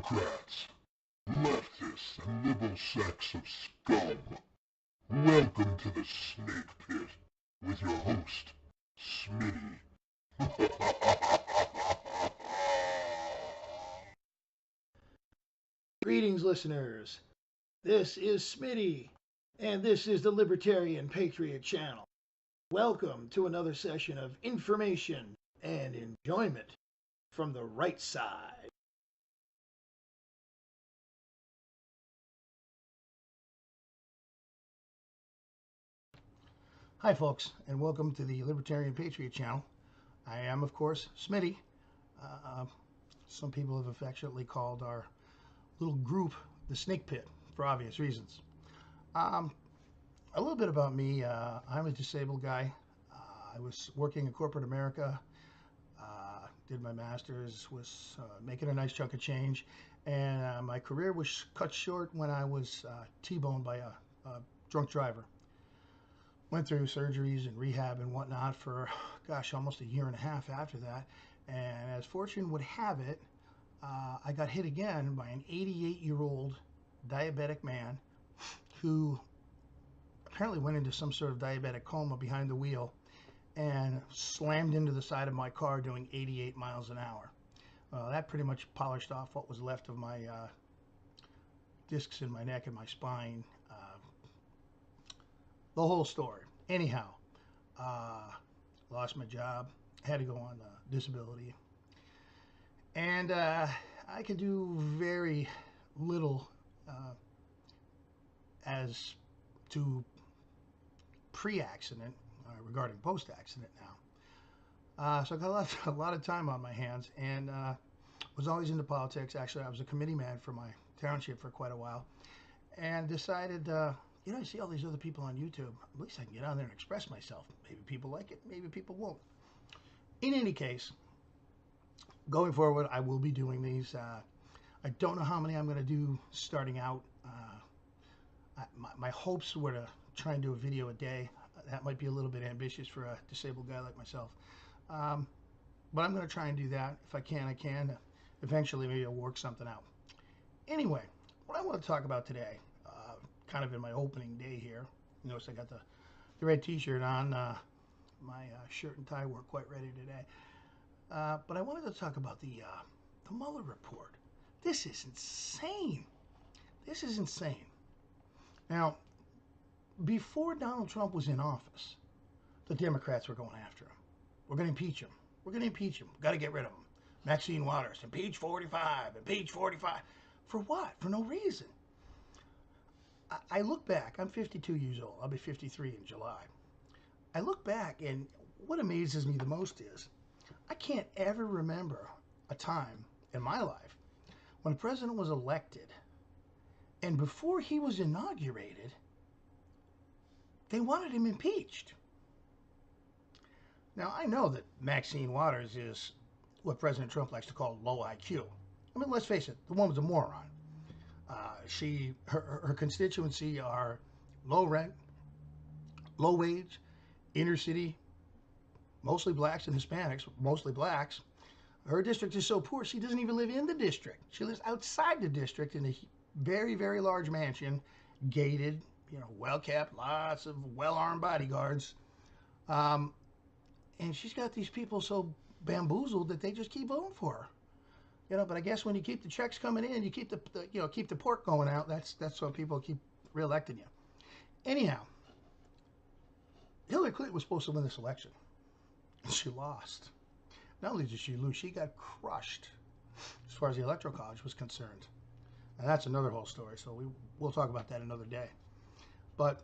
Democrats, leftists, and liberal sects of scum. Welcome to the Snake Pit with your host, Smitty. Greetings, listeners. This is Smitty, and this is the Libertarian Patriot Channel. Welcome to another session of information and enjoyment from the right side. Hi, folks, and welcome to the Libertarian Patriot Channel. I am, of course, Smitty. Some people have affectionately called our little group the Snake Pit for obvious reasons. A little bit about me. I'm a disabled guy. I was working in corporate America, did my master's, was making a nice chunk of change, and my career was cut short when I was T-boned by a drunk driver. Went through surgeries and rehab and whatnot for, almost a year and a half after that. And as fortune would have it, I got hit again by an 88-year-old diabetic man who apparently went into some sort of diabetic coma behind the wheel and slammed into the side of my car doing 88 miles an hour. That pretty much polished off what was left of my discs in my neck and my spine. The whole story. Anyhow, lost my job, had to go on disability, and I could do very little as to pre-accident regarding post-accident now. So I got a lot of time on my hands, and was always into politics. Actually, I was a committee man for my township for quite a while, and decided I see all these other people on YouTube. At least I can get on there and express myself. Maybe people like it, maybe people won't. In any case, going forward, I will be doing these. I don't know how many I'm going to do starting out. My hopes were to try and do a video a day. That might be a little bit ambitious for a disabled guy like myself. But I'm going to try and do that. If I can, I can. Eventually, maybe I'll work something out. Anyway, what I want to talk about today, kind of in my opening day here. You notice I got the red t-shirt on. My shirt and tie weren't quite ready today. But I wanted to talk about the Meuller Report. This is insane. This is insane. Now, before Donald Trump was in office, the Democrats were going after him. We're going to impeach him. We're going to impeach him. We've got to get rid of him. Maxine Waters, impeach 45, impeach 45. For what? For no reason. I look back. I'm 52 years old. I'll be 53 in July. I look back, and what amazes me the most is I can't ever remember a time in my life when a president was elected, and before he was inaugurated, they wanted him impeached. Now, I know that Maxine Waters is what President Trump likes to call low IQ. I mean, let's face it, the woman's a moron. Her constituency are low rent, low wage, inner city, mostly blacks and Hispanics, mostly blacks. Her district is so poor she doesn't even live in the district. She lives outside the district in a very, very large mansion, gated, well kept, lots of well-armed bodyguards. And she's got these people so bamboozled that they just keep voting for her. But I guess when you keep the checks coming in, you keep the pork going out. That's why people keep reelecting you. Anyhow, Hillary Clinton was supposed to win this election, and she lost. Not only did she lose, she got crushed as far as the Electoral College was concerned. And that's another whole story, so we'll talk about that another day. But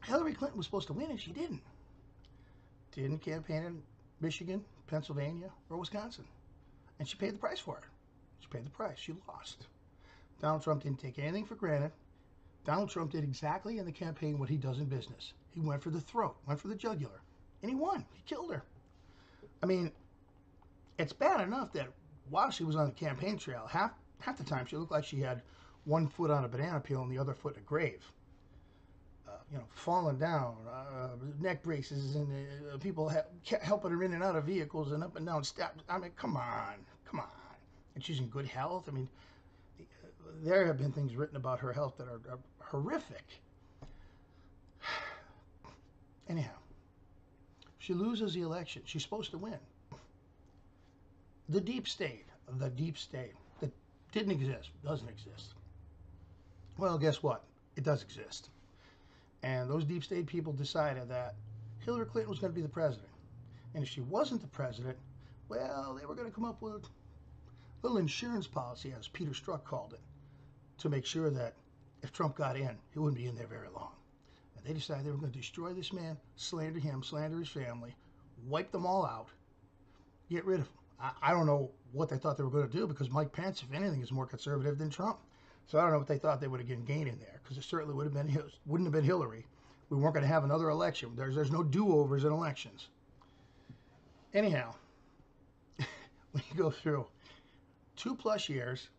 Hillary Clinton was supposed to win, and she didn't. Didn't campaign in Michigan, Pennsylvania, or Wisconsin. And she paid the price for it. She paid the price. She lost. Donald Trump didn't take anything for granted. Donald Trump did exactly in the campaign what he does in business. He went for the throat, went for the jugular, and he won. He killed her. I mean, it's bad enough that while she was on the campaign trail, half the time she looked like she had one foot on a banana peel and the other foot in a grave. Falling down, neck braces, and people helping her in and out of vehicles and up and down steps. I mean, come on. And she's in good health. I mean, there have been things written about her health that are horrific. Anyhow, she loses the election. She's supposed to win. The deep state that didn't exist, doesn't exist. Well, guess what? It does exist. And those deep state people decided that Hillary Clinton was going to be the president. And if she wasn't the president, well, they were going to come up with a little insurance policy, as Peter Strzok called it, to make sure that if Trump got in, he wouldn't be in there very long. And they decided they were going to destroy this man, slander him, slander his family, wipe them all out, get rid of him. I don't know what they thought they were going to do, because Mike Pence, if anything, is more conservative than Trump. So I don't know what they thought they would have gained in there, because it certainly wouldn't have been Hillary. We weren't going to have another election. There's no do-overs in elections. Anyhow, when you go through 2+ years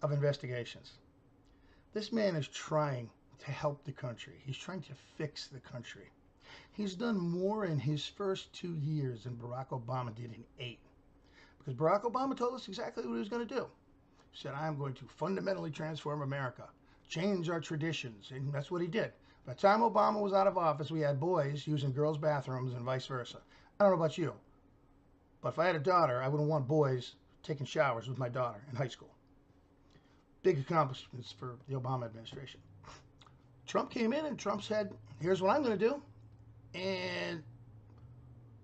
of investigations, this man is trying to help the country. He's trying to fix the country. He's done more in his first 2 years than Barack Obama did in 8. Because Barack Obama told us exactly what he was going to do. He said, I'm going to fundamentally transform America, change our traditions, and that's what he did. By the time Obama was out of office, we had boys using girls' bathrooms and vice versa. I don't know about you, but if I had a daughter, I wouldn't want boys taking showers with my daughter in high school. Big accomplishments for the Obama administration. Trump came in and Trump said, here's what I'm going to do. And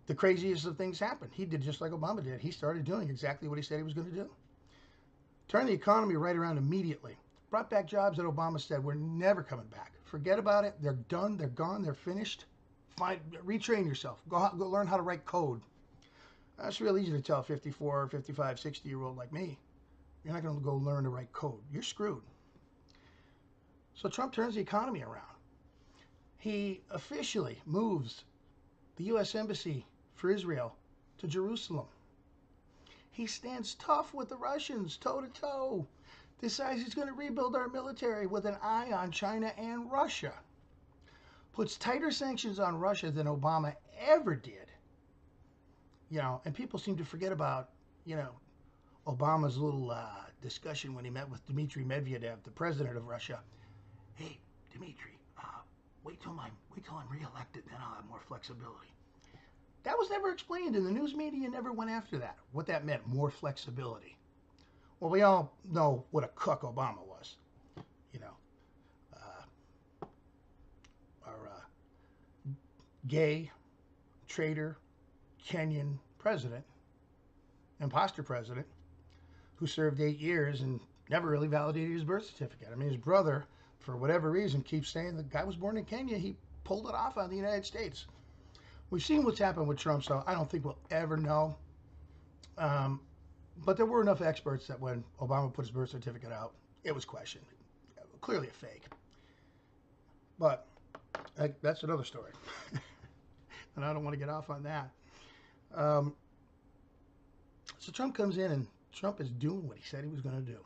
the craziest of things happened. He did just like Obama did. He started doing exactly what he said he was going to do. Turned the economy right around immediately. Brought back jobs that Obama said were never coming back. Forget about it. They're done. They're gone. They're finished. Retrain yourself. Go learn how to write code. That's real easy to tell a 54, 55, 60-year-old like me. You're not going to go learn to write code. You're screwed. So Trump turns the economy around. He officially moves the U.S. Embassy for Israel to Jerusalem. He stands tough with the Russians, toe-to-toe. Decides he's going to rebuild our military with an eye on China and Russia. Puts tighter sanctions on Russia than Obama ever did. And people seem to forget about, Obama's little discussion when he met with Dmitry Medvedev, the president of Russia. Hey, Dmitry, wait till I'm reelected, then I'll have more flexibility. That was never explained, and the news media never went after that, what that meant, more flexibility. Well, we all know what a cuck Obama was. Our gay, traitor, Kenyan president, imposter president, who served 8 years and never really validated his birth certificate. I mean, his brother, for whatever reason, keeps saying the guy was born in Kenya. He pulled it off on the United States. We've seen what's happened with Trump, so I don't think we'll ever know. But there were enough experts that when Obama put his birth certificate out, it was questioned. Clearly a fake. But that's another story. And I don't want to get off on that. So Trump comes in, and Trump is doing what he said he was going to do.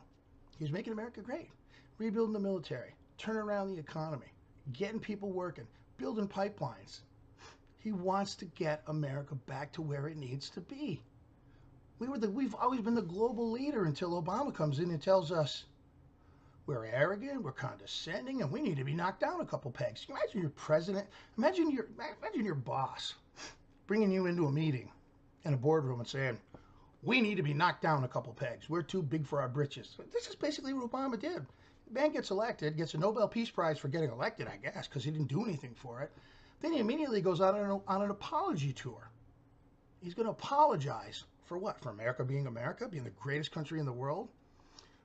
He's making America great. Rebuilding the military, turning around the economy, getting people working, building pipelines. He wants to get America back to where it needs to be. We've always been the global leader until Obama comes in and tells us we're arrogant, we're condescending, and we need to be knocked down a couple pegs. Imagine your president, imagine your boss bringing you into a meeting in a boardroom and saying, we need to be knocked down a couple pegs. We're too big for our britches. This is basically what Obama did. The man gets elected, gets a Nobel Peace Prize for getting elected, I guess, because he didn't do anything for it. Then he immediately goes out on an apology tour. He's going to apologize for what? For America, being the greatest country in the world?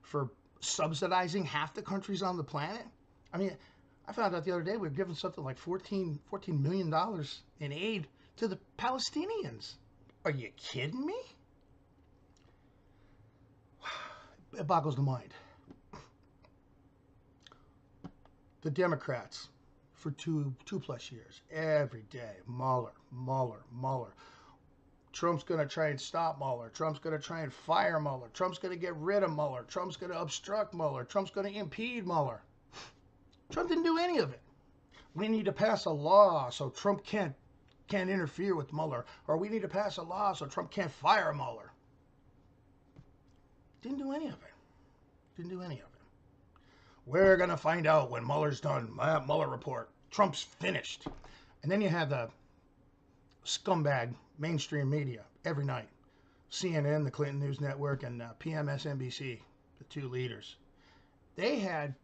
For subsidizing half the countries on the planet? I mean, I found out the other day we've given something like $14 million in aid to the Palestinians. Are you kidding me? It boggles the mind. The Democrats, for two plus years, every day, Meuller. Trump's going to try and stop Meuller. Trump's going to try and fire Meuller. Trump's going to get rid of Meuller. Trump's going to obstruct Meuller. Trump's going to impede Meuller. Trump didn't do any of it. We need to pass a law so Trump can't interfere with Meuller. Or we need to pass a law so Trump can't fire Meuller. Didn't do any of it. We're going to find out when Mueller's done. Meuller Report. Trump's finished. And then you have the scumbag mainstream media every night. CNN, the Clinton News Network, and PMSNBC, the two leaders. They had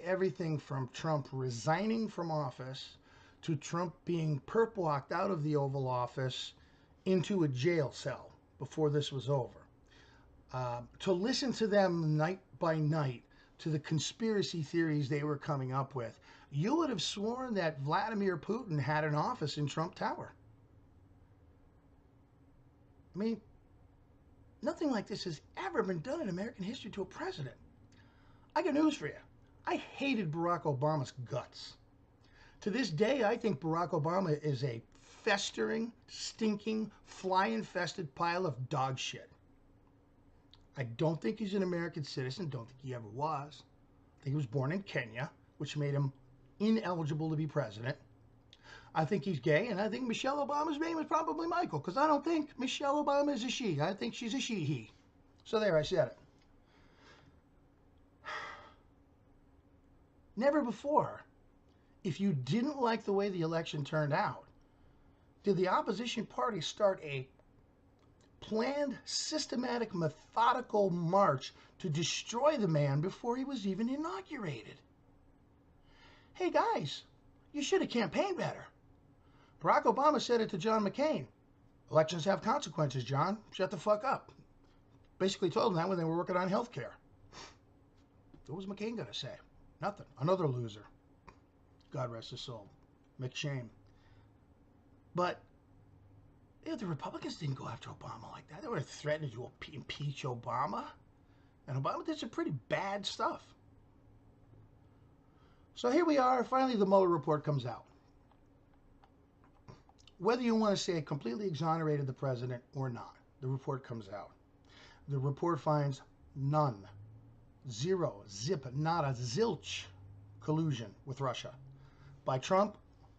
everything from Trump resigning from office to Trump being perp walked out of the Oval Office into a jail cell before this was over. To listen to them night by night, to the conspiracy theories they were coming up with, you would have sworn that Vladimir Putin had an office in Trump Tower. I mean, nothing like this has ever been done in American history to a president. I got news for you. I hated Barack Obama's guts. To this day, I think Barack Obama is a festering, stinking, fly-infested pile of dog shit. I don't think he's an American citizen. Don't think he ever was. I think he was born in Kenya, which made him ineligible to be president. I think he's gay, and I think Michelle Obama's name is probably Michael, because I don't think Michelle Obama is a she. I think she's a she-he. So there, I said it. Never before, if you didn't like the way the election turned out, did the opposition party start a planned, systematic, methodical march to destroy the man before he was even inaugurated. Hey guys, you should have campaigned better. Barack Obama said it to John McCain. Elections have consequences, John. Shut the fuck up. Basically told him that when they were working on health care. What was McCain going to say? Nothing. Another loser. God rest his soul. McShame. But the Republicans didn't go after Obama like that. They were threatening to impeach Obama. And Obama did some pretty bad stuff. So here we are. Finally, the Meuller Report comes out. Whether you want to say it completely exonerated the president or not, the report comes out. The report finds none, zero, zip, nada, zilch collusion with Russia by Trump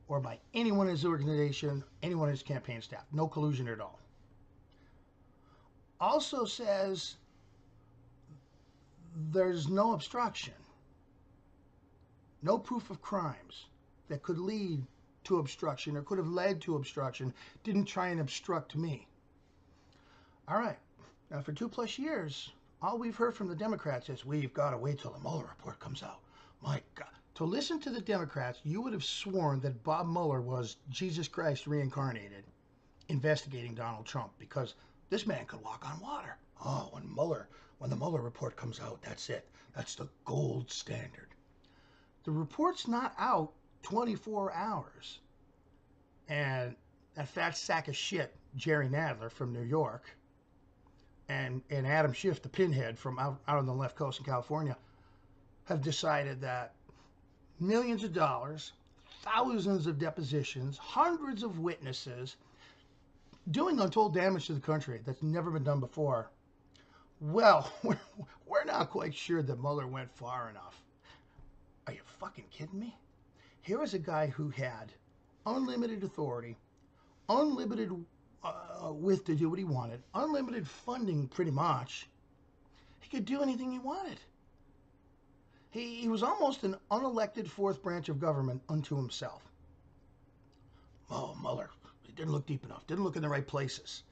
or by anyone in his organization, anyone in his campaign staff. No collusion at all. Also says there's no obstruction, no proof of crimes that could lead to obstruction or could have led to obstruction. Didn't try and obstruct me. All right. Now, for 2+ years, all we've heard from the Democrats is we've got to wait till the Meuller Report comes out. My God. To listen to the Democrats, you would have sworn that Bob Mueller was Jesus Christ reincarnated investigating Donald Trump, because this man could walk on water. Oh, when the Meuller Report comes out, that's it. That's the gold standard. The report's not out 24 hours. And that fat sack of shit, Jerry Nadler from New York, and Adam Schiff, the pinhead from out on the left coast in California, have decided that millions of dollars, thousands of depositions, hundreds of witnesses, doing untold damage to the country that's never been done before. Well, we're not quite sure that Mueller went far enough. Are you fucking kidding me? Here is a guy who had unlimited authority, unlimited width to do what he wanted, unlimited funding pretty much. He could do anything he wanted. He was almost an unelected fourth branch of government unto himself. Oh, Mueller, he didn't look deep enough, didn't look in the right places.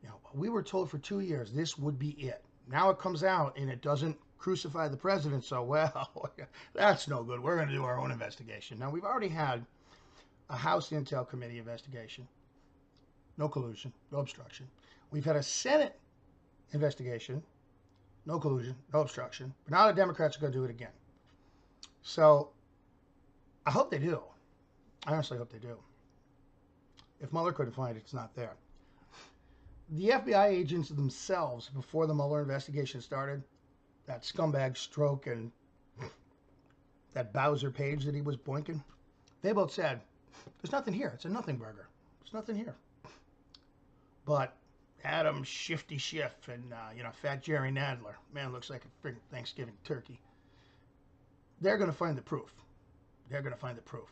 You know, we were told for 2 years this would be it. Now it comes out and it doesn't crucify the president, so well, that's no good. We're going to do our own investigation. Now, we've already had a House Intel Committee investigation. No collusion, no obstruction. We've had a Senate investigation. No collusion, no obstruction. But now the Democrats are going to do it again. So I hope they do. I honestly hope they do. If Mueller couldn't find it, it's not there. The FBI agents themselves, before the Mueller investigation started, that scumbag Stroke and that Bowser Page that he was boinking, they both said, there's nothing here. It's a nothing burger. There's nothing here. But Adam Shifty Schiff and, Fat Jerry Nadler, man, looks like a freaking Thanksgiving turkey. They're going to find the proof. They're going to find the proof.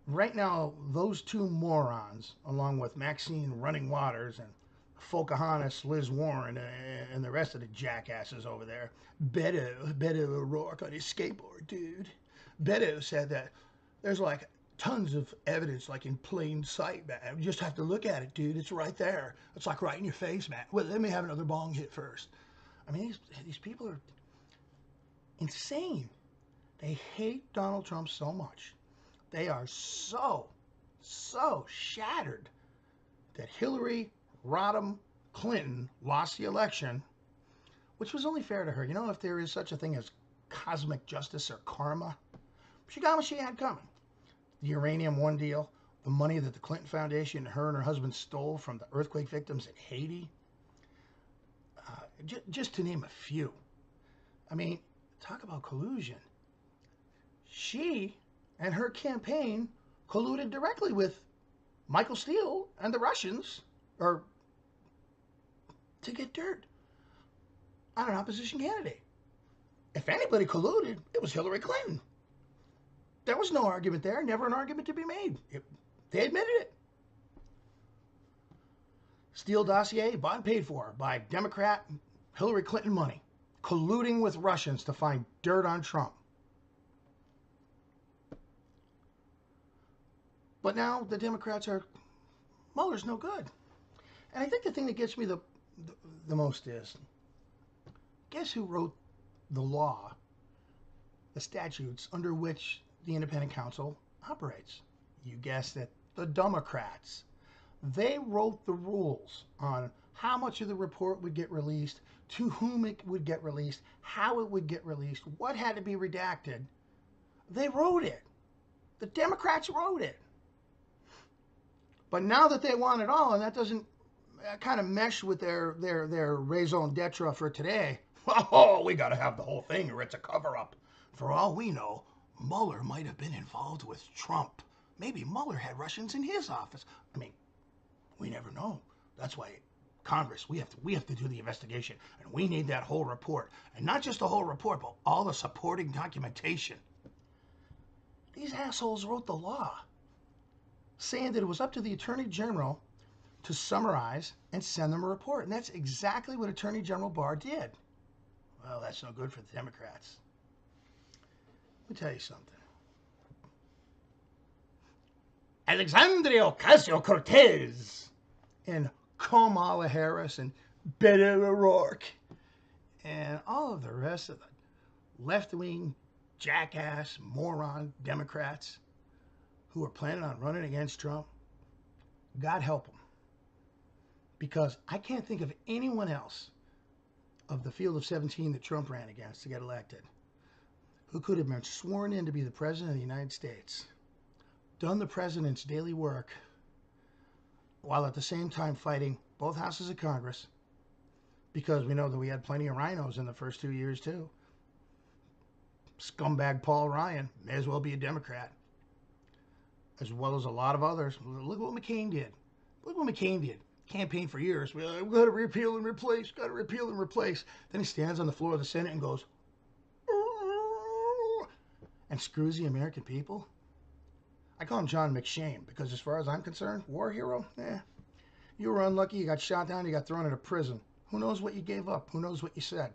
Right now, those two morons, along with Maxine Waters and Pocahontas, Liz Warren, and the rest of the jackasses over there. Beto O'Rourke on his skateboard, dude. Beto said that there's like tons of evidence, like in plain sight, man. You just have to look at it, dude. It's right there. It's like right in your face, man. Well, let me have another bong hit first. I mean, these people are insane. They hate Donald Trump so much. They are so shattered that Hillary Rodham Clinton lost the election, which was only fair to her. You know, if there is such a thing as cosmic justice or karma, she got what she had coming. The Uranium One deal, the money that the Clinton Foundation, her and her husband stole from the earthquake victims in Haiti, just to name a few. I mean, talk about collusion. She and her campaign colluded directly with Michael Steele and the Russians, or to get dirt on an opposition candidate. If anybody colluded, it was Hillary Clinton. There was no argument there, never an argument to be made. They admitted it. Steele dossier, bought and paid for by Democrat Hillary Clinton money, colluding with Russians to find dirt on Trump. But now the Democrats are, Mueller's no good. And I think the thing that gets me the most is, guess who wrote the law, the statutes under which the independent counsel operates? You guessed it, the Democrats. They wrote the rules on how much of the report would get released, to whom it would get released, how it would get released, what had to be redacted. They wrote it. The Democrats wrote it. But now that they want it all, and that doesn't kind of mesh with their raison d'etre for today, oh, we got to have the whole thing or it's a cover-up. For all we know, Mueller might have been involved with Trump. Maybe Mueller had Russians in his office. I mean, we never know. That's why Congress, we have to do the investigation, and we need that whole report. And not just the whole report, but all the supporting documentation. These assholes wrote the law, saying that it was up to the Attorney General to summarize and send them a report. And that's exactly what Attorney General Barr did. Well, that's no good for the Democrats. Let me tell you something. Alexandria Ocasio-Cortez and Kamala Harris and Beto O'Rourke and all of the rest of the left-wing jackass moron Democrats who are planning on running against Trump, God help them. Because I can't think of anyone else of the field of 17 that Trump ran against to get elected who could have been sworn in to be the president of the United States, done the president's daily work, while at the same time fighting both houses of Congress, because we know that we had plenty of rhinos in the first 2 years too. Scumbag Paul Ryan may as well be a Democrat, as well as a lot of others. Look what McCain did. Look what McCain did. Campaigned for years. We've got to repeal and replace. Got to repeal and replace. Then he stands on the floor of the Senate and goes, and screws the American people. I call him John McShane because, as far as I'm concerned, war hero. You were unlucky. You got shot down. You got thrown into prison. Who knows what you gave up? Who knows what you said?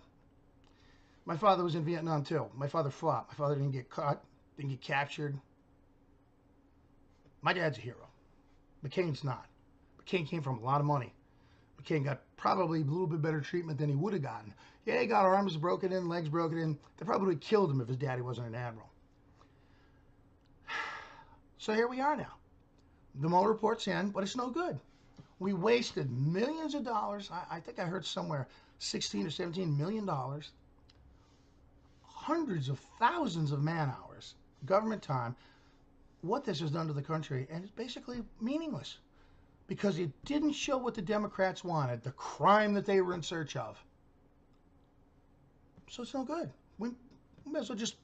My father was in Vietnam too. My father fought. My father didn't get caught. Didn't get captured. My dad's a hero. McCain's not. McCain came from a lot of money. McCain got probably a little bit better treatment than he would have gotten. Yeah, he got arms broken in, legs broken in. They probably would have killed him if his daddy wasn't an admiral. So here we are now. The Meuller Report's in, but it's no good. We wasted millions of dollars. I think I heard somewhere 16 or 17 million dollars. Hundreds of thousands of man hours, government time. What this has done to the country, and it's basically meaningless because it didn't show what the Democrats wanted, the crime that they were in search of. So it's no good. We may as well just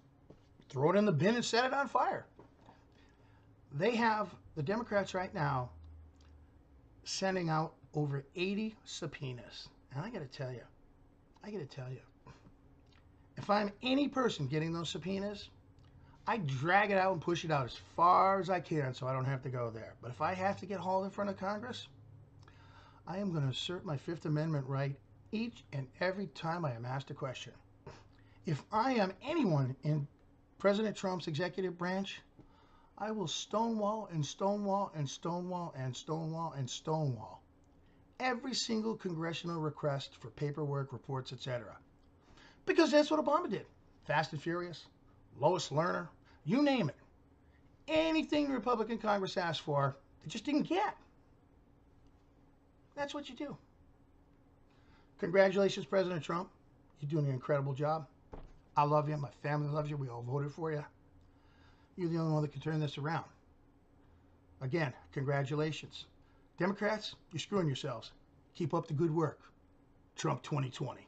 throw it in the bin and set it on fire. They have, the Democrats right now, sending out over 80 subpoenas. And I got to tell you, if I'm any person getting those subpoenas, I drag it out and push it out as far as I can so I don't have to go there. But if I have to get hauled in front of Congress, I am going to assert my Fifth Amendment right each and every time I am asked a question. If I am anyone in President Trump's executive branch, I will stonewall and stonewall and stonewall and stonewall and stonewall every single congressional request for paperwork, reports, etc. Because that's what Obama did. Fast and Furious, Lois Lerner, you name it. Anything the Republican Congress asked for, they just didn't get. That's what you do. Congratulations, President Trump. You're doing an incredible job. I love you. My family loves you. We all voted for you. You're the only one that can turn this around. Again, congratulations. Democrats, you're screwing yourselves. Keep up the good work. Trump 2020.